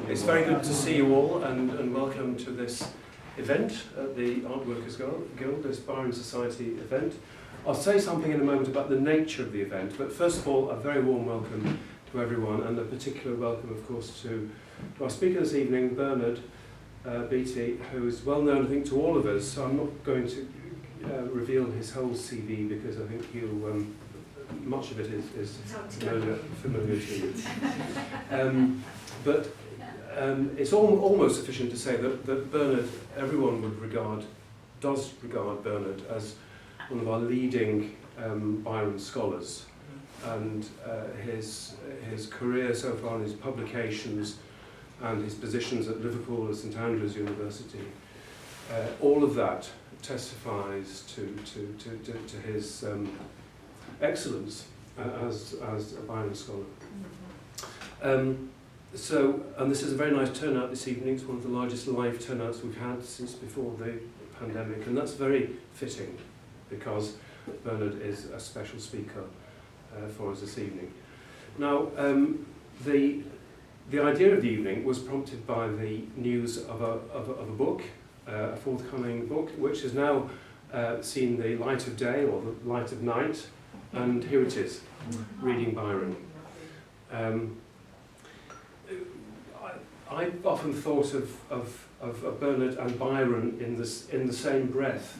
It's very good to see you all, and welcome to this event at the Art Workers Guild, this Byron Society event. I'll say something in a moment about the nature of the event, but first of all, a very warm welcome to everyone, and a particular welcome, of course, to our speaker this evening, Bernard Beatty, who is well known, I think, to all of us. So I'm not going to reveal his whole CV because I think he'll, much of it is familiar to you. But it's almost sufficient to say that Bernard, everyone does regard Bernard as one of our leading Byron scholars, and his career so far, and his publications and his positions at Liverpool and St Andrews University, all of that testifies to his excellence as a Byron scholar. And this is a very nice turnout this evening. It's one of the largest live turnouts we've had since before the pandemic, and that's very fitting because Bernard is a special speaker for us this evening. Now, the idea of the evening was prompted by the news of a book, a forthcoming book, which has now seen the light of day or the light of night, and here it is, Reading Byron. I've often thought of Bernard and Byron in the same breath,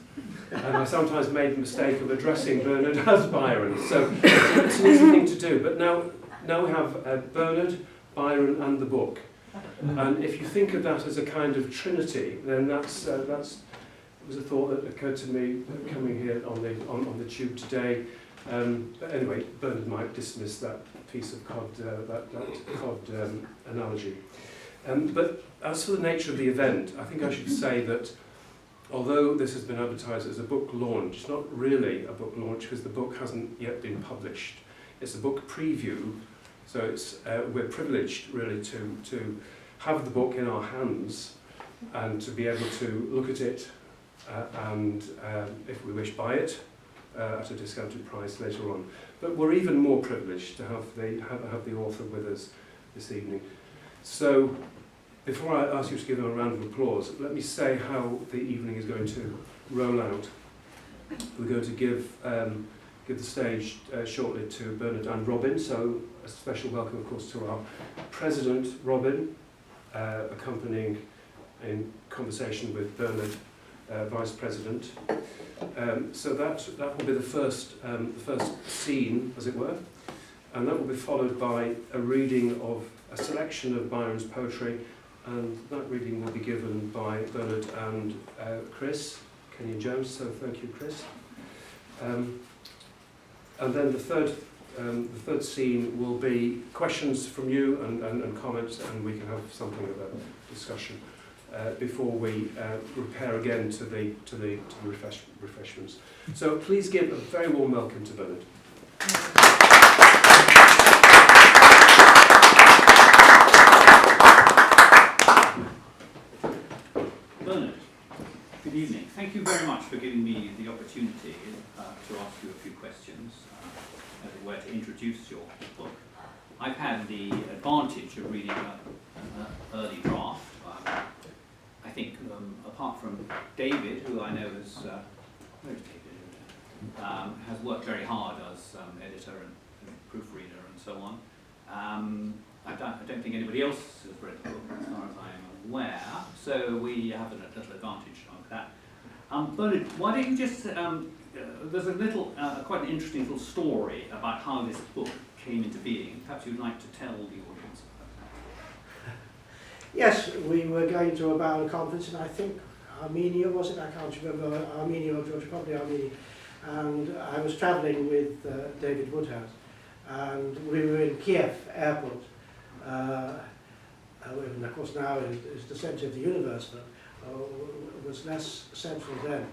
and I sometimes made the mistake of addressing Bernard as Byron. So it's an easy thing to do. But now we have Bernard, Byron, and the book. And if you think of that as a kind of trinity, then that was a thought that occurred to me coming here on the tube today. But anyway, Bernard might dismiss that piece of cod analogy. But as for the nature of the event, I think I should say that although this has been advertised as a book launch, it's not really a book launch because the book hasn't yet been published. It's a book preview, so it's we're privileged really to have the book in our hands and to be able to look at it and if we wish buy it at a discounted price later on. But we're even more privileged to have the author with us this evening. So before I ask you to give him a round of applause, let me say how the evening is going to roll out. We're going to give the stage shortly to Bernard and Robin, so a special welcome, of course, to our President, Robin, accompanying in conversation with Bernard, Vice President. So that will be the first scene, as it were, and that will be followed by a reading of a selection of Byron's poetry, and that reading will be given by Bernard and Chris, Kenyon Jones, so thank you, Chris. And then the third scene will be questions from you and comments, and we can have something of a discussion before we repair again to the refreshments. So please give a very warm welcome to Bernard. Bernard, good evening. Thank you very much for giving me the opportunity to ask you a few questions, as it were, to introduce your book. I've had the advantage of reading an early draft. I think, apart from David, who I know has, where's David? Has worked very hard as editor and proofreader and so on. I don't think anybody else has read the book, as far as I'm aware, so we have a little advantage on that. Bernard, why don't you just, there's a little, quite an interesting little story about how this book came into being. Perhaps you'd like to tell the audience about that. Yes, we were going to a Byron conference in, I think, Armenia, was it? I can't remember, Armenia or Georgia, probably Armenia. And I was travelling with David Woodhouse, and we were in Kiev airport. And of course now is the centre of the universe, but was less central then.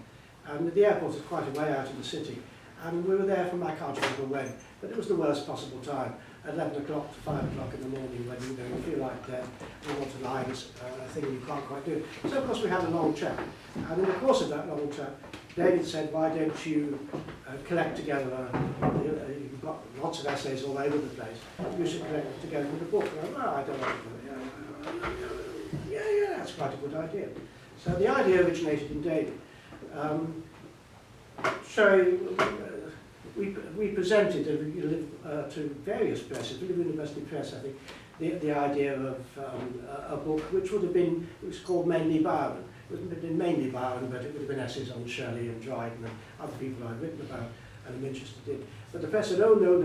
And the airport is quite a way out of the city. And we were there from, I can't remember when, but it was the worst possible time, 11 o'clock to 5 o'clock in the morning, when you feel like you want to lie this thing you can't quite do. So of course we had a long chat, and in the course of that long chat, David said, why don't you collect together, you've got lots of essays all over the place, you should collect them together in a book. And I went, well, I don't know. Yeah, that's quite a good idea. So the idea originated in David. We presented to various presses, the University Press, I think, the idea of a book which would have been, it was called mainly Byron. It would have been mainly Byron, but it would have been essays on Shelley and Dryden and other people I'd written about and I'm interested in. But the press said, oh, no, we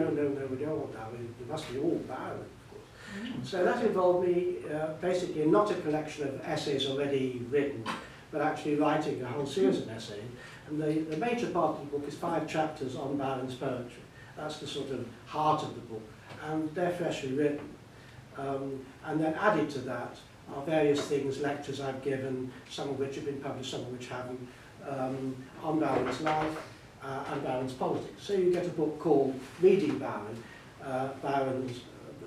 don't want that. It must be all Byron, of course. So that involved me basically in not a collection of essays already written, but actually writing a whole series of essays. And the major part of the book is 5 chapters on Byron's poetry. That's the sort of heart of the book. And they're freshly written. And then added to that are various things, lectures I've given, some of which have been published, some of which haven't, on Byron's life and Byron's politics. So you get a book called Reading Byron,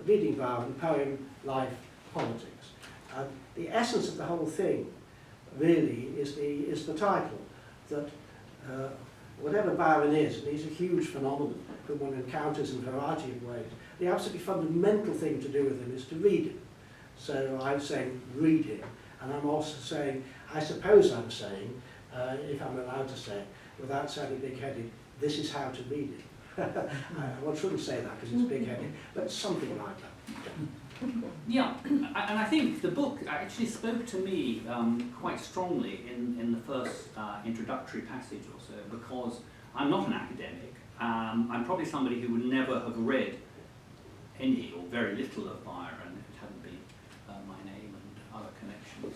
Reading Byron, Poem, Life, Politics. And the essence of the whole thing really is the title, that whatever Byron is, and he's a huge phenomenon that one encounters in a variety of ways, the absolutely fundamental thing to do with him is to read him. So I'm saying read him, and I'm also saying, I suppose I'm saying, if I'm allowed to say, without sounding big-headed, this is how to read it. One shouldn't say that because it's big-headed, but something like that. Yeah, and I think the book actually spoke to me quite strongly in the first introductory passage or so, because I'm not an academic. I'm probably somebody who would never have read any or very little of Byron if it hadn't been my name and other connections.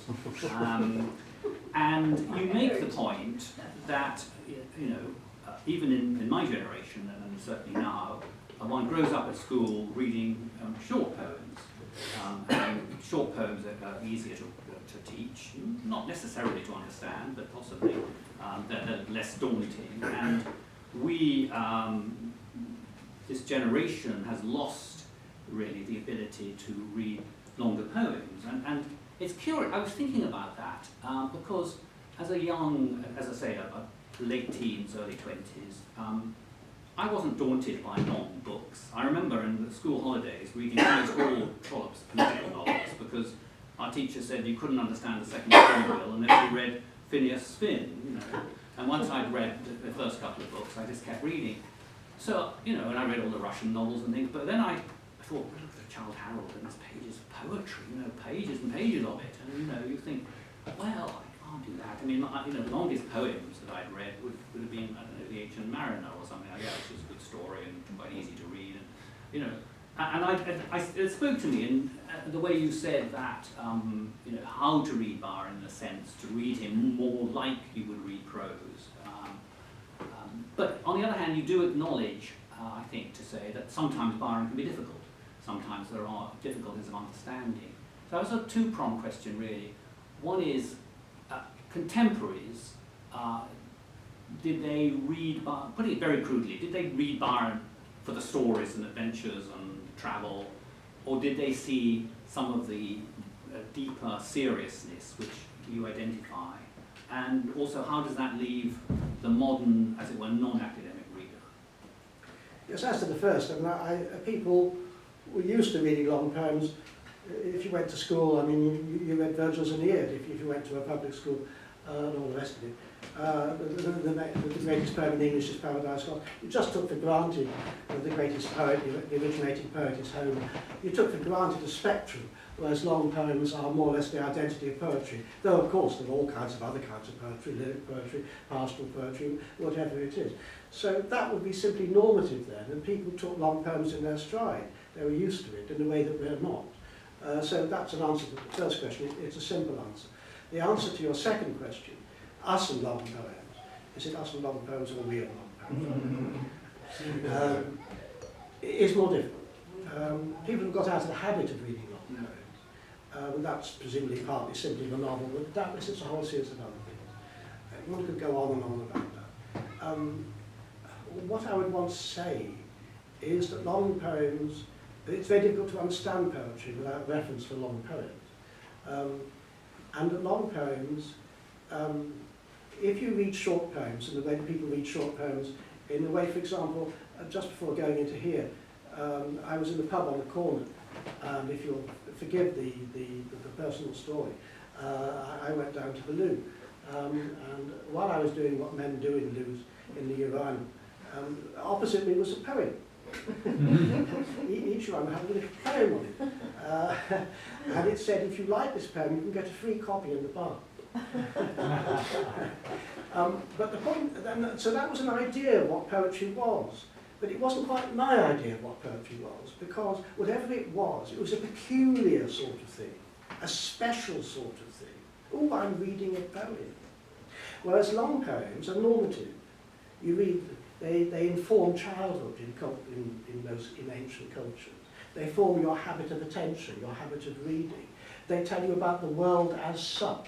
And you make the point that, you know, even in my generation, and certainly now, one grows up at school reading short poems. And short poems are easier to teach, not necessarily to understand, but possibly they're less daunting. And we, this generation has lost really the ability to read longer poems. And it's curious, I was thinking about that because as a young, as I say, a late teens, early 20s, I wasn't daunted by long books. I remember in the school holidays reading almost all Trollope's political novels because our teacher said you couldn't understand the second Cromwell unless you read Phineas Finn, you know. And once I'd read the first couple of books, I just kept reading. So, you know, and I read all the Russian novels and things, but then I thought, well, look at the Childe Harold and there's pages of poetry, you know, pages and pages of it. And, you know, you think, well, I can't do that. I mean, you know, the longest poems that I'd read would have been, I don't know, The Ancient Mariner or something like that, which was a good story and quite easy to read. And, you know, and it spoke to me in the way you said that, you know, how to read Byron in a sense, to read him more like you would read prose. But on the other hand, you do acknowledge, I think, to say that sometimes Byron can be difficult. Sometimes there are difficulties of understanding. So that was a two-pronged question, really. One is, contemporaries, did they read, putting it very crudely, did they read Byron for the stories and adventures and travel, or did they see some of the deeper seriousness which you identify? And also, how does that leave the modern, as it were, non-academic reader? Yes, as to the first, I mean, people were used to reading long poems. If you went to school, I mean, you read Virgil's Aeneid if you went to a public school, and all the rest of it. The greatest poem in English is Paradise Lost. You just took for granted that the greatest poet, the originating poet, is Homer. You took for granted a spectrum, whereas long poems are more or less the identity of poetry. Though, of course, there are all kinds of other kinds of poetry, lyric poetry, pastoral poetry, whatever it is. So that would be simply normative then, and people took long poems in their stride. They were used to it in a way that we're not. So that's an answer to the first question. It's a simple answer. The answer to your second question, us and long poems, is it us and long poems or we and long poems? Is more difficult. People have got out of the habit of reading long poems. And that's presumably partly simply the novel, but doubtless it's a whole series of other things. One could go on and on about that. What I would want to say is that long poems, it's very difficult to understand poetry without reference to long poems. And that long poems if you read short poems, and the way people read short poems, in the way, for example, just before going into here, I was in the pub on the corner, and if you'll forgive the personal story, I went down to the loo, and while I was doing what men do in loos in the urinal, opposite me was a poem. Each one had a little poem on it, and it said, if you like this poem, you can get a free copy in the bar. But the point, so that was an idea of what poetry was, but it wasn't quite my idea of what poetry was, because whatever it was a peculiar sort of thing, a special sort of thing. Oh, I'm reading a poem. Whereas long poems are normative. You read, they inform childhood in ancient cultures. They form your habit of attention, your habit of reading. They tell you about the world as such.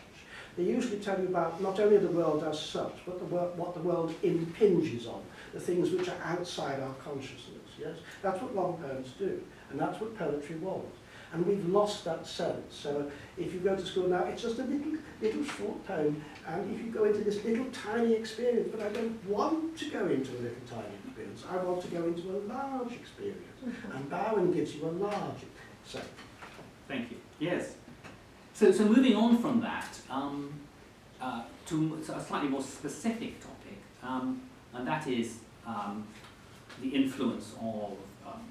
They usually tell you about not only the world as such, but what the world impinges on, the things which are outside our consciousness. Yes, that's what long poems do, and that's what poetry was. And we've lost that sense. So if you go to school now, it's just a little short poem, and if you go into this little tiny experience, but I don't want to go into a little tiny experience. I want to go into a large experience, and Byron gives you a large. So, thank you. Yes. So moving on from that to a slightly more specific topic, and that is the influence of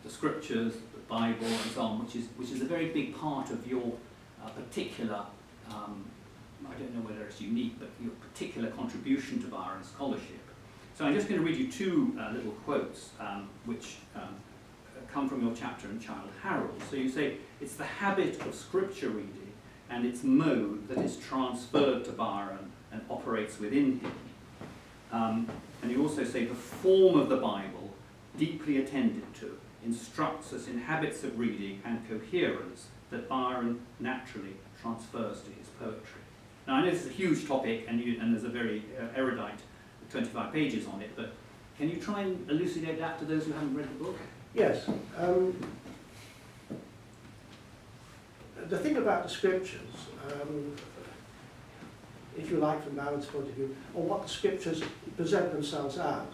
the scriptures, the Bible, and so on, which is a very big part of your particular, I don't know whether it's unique, but your particular contribution to Byron scholarship. So I'm just going to read you two little quotes, which come from your chapter in Childe Harold. So you say, it's the habit of scripture reading and its mode that is transferred to Byron and operates within him. And you also say the form of the Bible, deeply attended to, instructs us in habits of reading and coherence that Byron naturally transfers to his poetry. Now I know this is a huge topic and there's a very erudite 25 pages on it, but can you try and elucidate that to those who haven't read the book? Yes. The thing about the scriptures, if you like from Byron's point of view, or what the scriptures present themselves as,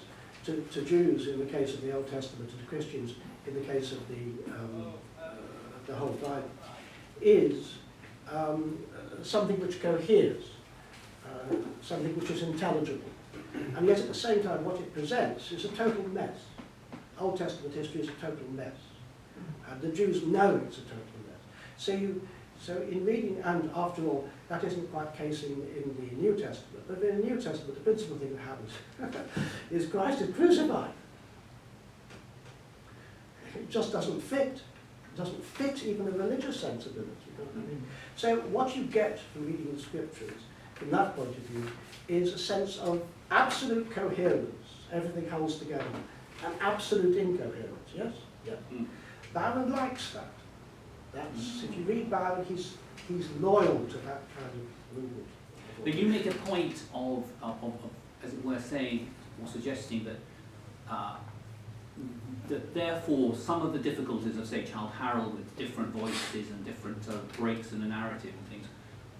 to Jews in the case of the Old Testament, and to Christians in the case of the whole Bible, is something which coheres, something which is intelligible. And yet at the same time what it presents is a total mess. Old Testament history is a total mess. And the Jews know it's a total mess. So in reading, and after all, that isn't quite the case in the New Testament, but in the New Testament the principal thing that happens is Christ is crucified. It just doesn't fit. It doesn't fit even a religious sensibility. You know what I mean? So what you get from reading the scriptures, from that point of view, is a sense of absolute coherence. Everything holds together. And absolute incoherence, yes? Yeah. Byron likes that. That's, if you read Byron, he's loyal to that kind of movement. But you make a point of as it were, saying or suggesting that that therefore some of the difficulties of, say, Childe Harold with different voices and different breaks in the narrative and things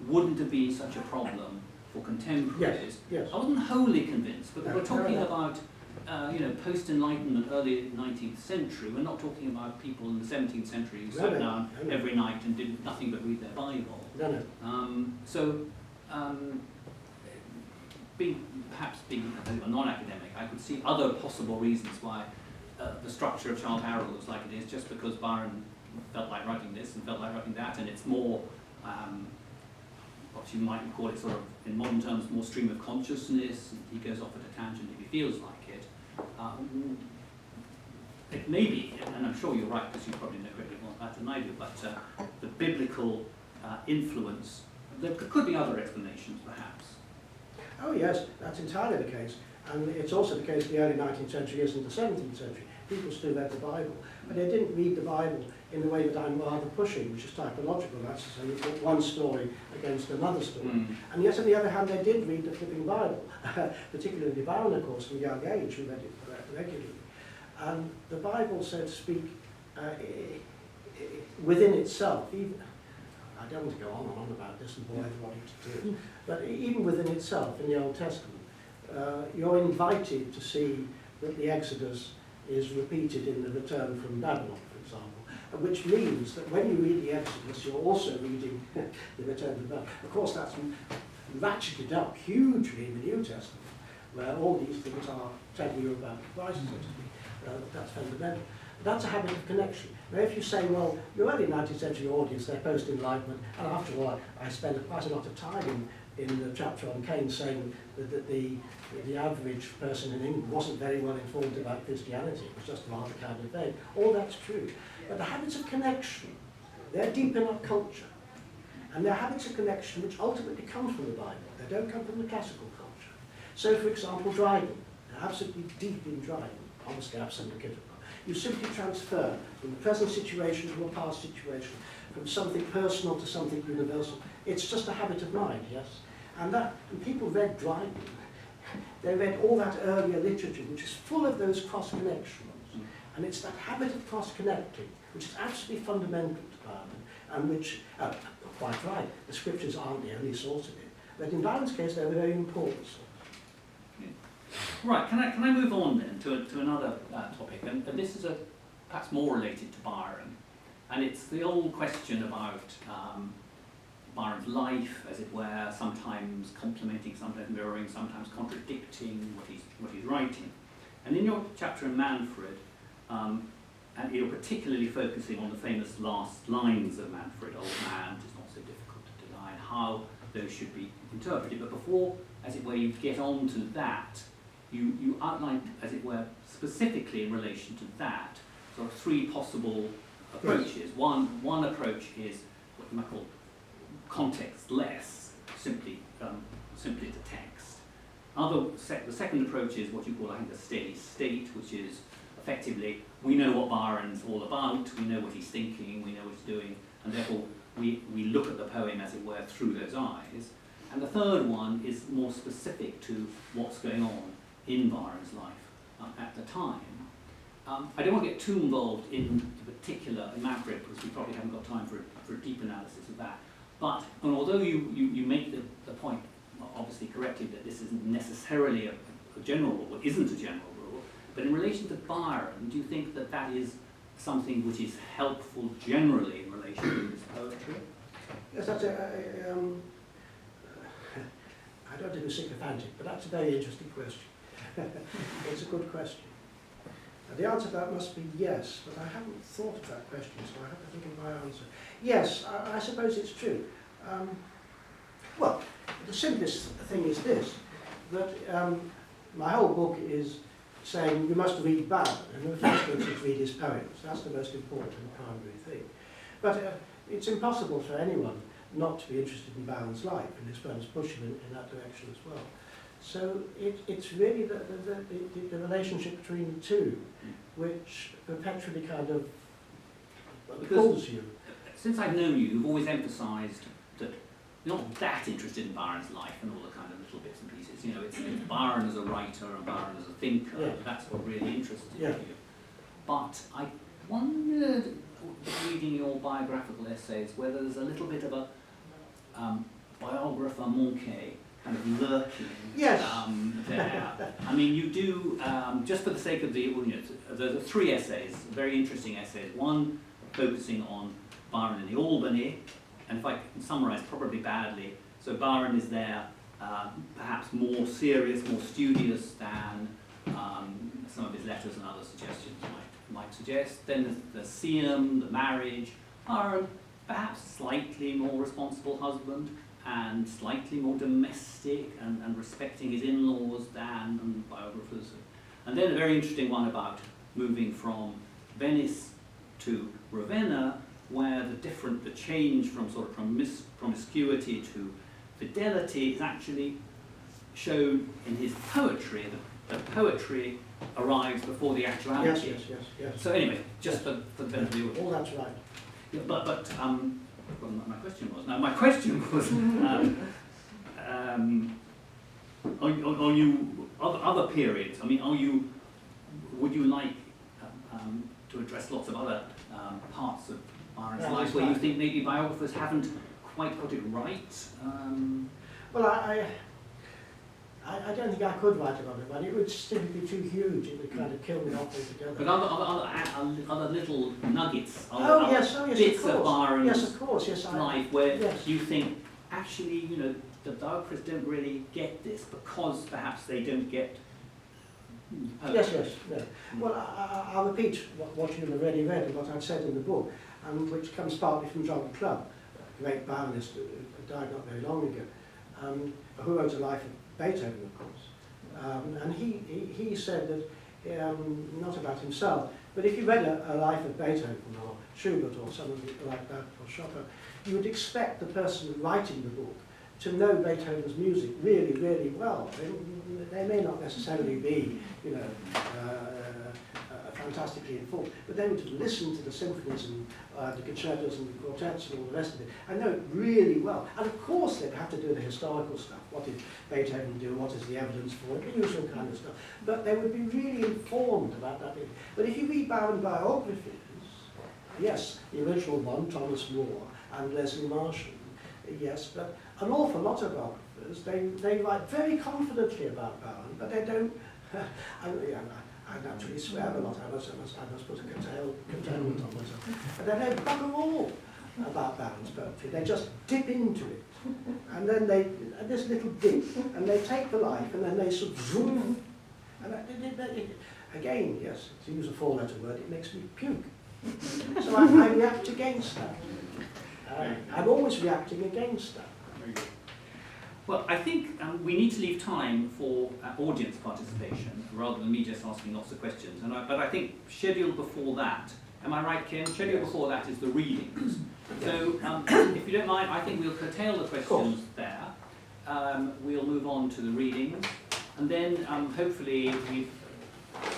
wouldn't have been such a problem for contemporaries. Yes, yes. I wasn't wholly convinced, but No, we're talking no. about post-Enlightenment, early 19th century. We're not talking about people in the 17th century who sat down every night and did nothing but read their Bible. Perhaps being a non-academic, I could see other possible reasons why the structure of Childe Harold looks like it is, just because Byron felt like writing this and felt like writing that, and it's more, what you might call it sort of, in modern terms, more stream of consciousness, and he goes off at a tangent if he feels like it. It may be, and I'm sure you're right because you probably know greatly more about it than I do, but the biblical influence, there could be other explanations perhaps. Oh yes, that's entirely the case. And it's also the case in the early 19th century as in the 17th century. People still read the Bible, but they didn't read the Bible in the way that I'm rather pushing, which is typological. That's to say, you put one story against another story. And yet, on the other hand, they did read the flipping Bible, particularly Byron, of course, from a young age, who read it regularly. And the Bible, so to speak, within itself, even, I don't want to go on and on about this and bore everybody to tears, but even within itself, in the Old Testament, you're invited to see that the Exodus is repeated in the return from Babylon, for example, which means that when you read the Exodus, you're also reading the return from Babylon. Of course, that's ratcheted up hugely in the New Testament, where all these things are telling you about Christ, so to speak. That's fundamental. But that's a habit of connection. Now, if you say, well, the early 19th century audience, they're post-Enlightenment, and after all, I spend quite a lot of time in the chapter on Cain saying that the average person in England wasn't very well informed about Christianity. It was just rather kind of vague. All that's true. But the habits of connection, they're deep in our culture. And they're habits of connection which ultimately come from the Bible. They don't come from the classical culture. So, for example, Dryden, absolutely deep in Dryden, obviously absent the Kidderminster. You simply transfer from the present situation to a past situation, from something personal to something universal. It's just a habit of mind, yes? And people read Dryden. They read all that earlier literature, which is full of those cross-connections. And it's that habit of cross-connecting, which is absolutely fundamental to Byron, and which, quite right, the scriptures aren't the only source of it. But in Byron's case, they're a very important source. Right, can I move on then to another topic, and this is perhaps more related to Byron, and it's the old question about Byron's life, as it were, sometimes complementing, sometimes mirroring, sometimes contradicting what he's writing. And in your chapter in Manfred, and you're particularly focusing on the famous last lines of Manfred, "Old man, 'tis not so difficult to deny," and how those should be interpreted. But before, as it were, you get on to that, you outlined, as it were, specifically in relation to that, sort of three possible approaches. One approach is what you might call context-less, simply the text. The second approach is what you call, I think, a steady state, which is effectively, we know what Byron's all about, we know what he's thinking, we know what he's doing, and therefore we look at the poem, as it were, through those eyes. And the third one is more specific to what's going on in Byron's life at the time. I don't want to get too involved in the particular in Manfred, because we probably haven't got time for a deep analysis of that. But although you make the point, obviously correctly, that this isn't necessarily a general rule, it isn't a general rule, but in relation to Byron, do you think that that is something which is helpful generally in relation to his poetry? Yes, that's I don't want to be sycophantic, but that's a very interesting question. It's a good question. The answer to that must be yes, but I haven't thought of that question, so I have to think of my answer. Yes, I suppose it's true. Well, the simplest thing is this, that my whole book is saying you must read Byron, and in the first instance read his poems. That's the most important and primary thing. But it's impossible for anyone not to be interested in Byron's life, and his poems push him in that direction as well. So it's really the relationship between the two which perpetually kind of pulls you. Since I've known you, you've always emphasised that you're not that interested in Byron's life and all the kind of little bits and pieces. You know, it's Byron as a writer and Byron as a thinker. Yeah. That's what really interests you. But I wondered, reading your biographical essays, whether there's a little bit of a biographer manqué kind of lurking there. I mean, you do, just for the sake of the audience, there are three essays, very interesting essays. One focusing on Byron in the Albany, and if I can summarise probably badly, so Byron is there perhaps more serious, more studious than some of his letters and other suggestions might suggest. Then the Seum, the marriage, Byron perhaps slightly more responsible husband, and slightly more domestic and respecting his in-laws than biographers. And then a very interesting one about moving from Venice to Ravenna, where the change from sort of promiscuity to fidelity is actually shown in his poetry. The poetry arrives before the actuality. Yes. So anyway, just for the benefit of the audience. All that's right. Yeah, but well, my question was, are you other periods? I mean, would you like to address lots of other parts of Byron's life where you think maybe biographers haven't quite got it right? Well, I don't think I could write about it, but it would simply be too huge. It would kind of kill me off altogether. But other little nuggets, Yes, bits of of Byron's yes, of course, yes, life where yes. you think, actually, you know, the Diocrists don't really get this because perhaps they don't get poetry. Yes. Well, I'll repeat what you've already read and what I've said in the book, and which comes partly from John Clubb, a great Byronist who died not very long ago, who wrote a life of Beethoven, of course. And he said that, not about himself, but if you read a life of Beethoven or Schubert or something like that, or Chopin, you would expect the person writing the book to know Beethoven's music really, really well. They may not necessarily be, you know, fantastically informed, but they would have listened to the symphonies and the concertos and the quartets and all the rest of it, and know it really well. And of course they'd have to do the historical stuff. What did Beethoven do? What is the evidence for it? The usual kind of stuff. But they would be really informed about that. But if you read Byron biographies, yes, the original one, Thomas Moore and Leslie Marshall, yes, but an awful lot of biographers, they write very confidently about Byron, but they don't, I naturally swear a lot, I must put a curtailment on myself, but they don't bugger all about Byron's poetry, they just dip into it, and then this little dip, and they take the life, and then they sort of zoom, and again, yes, to use a four-letter word, it makes me puke. So I react against that. I'm always reacting against that. Very good. Well, I think we need to leave time for audience participation rather than me just asking lots of questions. But I think scheduled before that, am I right, Ken? Scheduled before that is the readings. So if you don't mind, I think we'll curtail the questions there. We'll move on to the readings. And then hopefully we've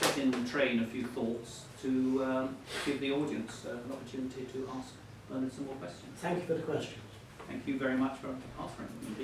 set in the train a few thoughts to give the audience an opportunity to ask Bernard some more questions. Thank you for the questions. Thank you very much for answering them.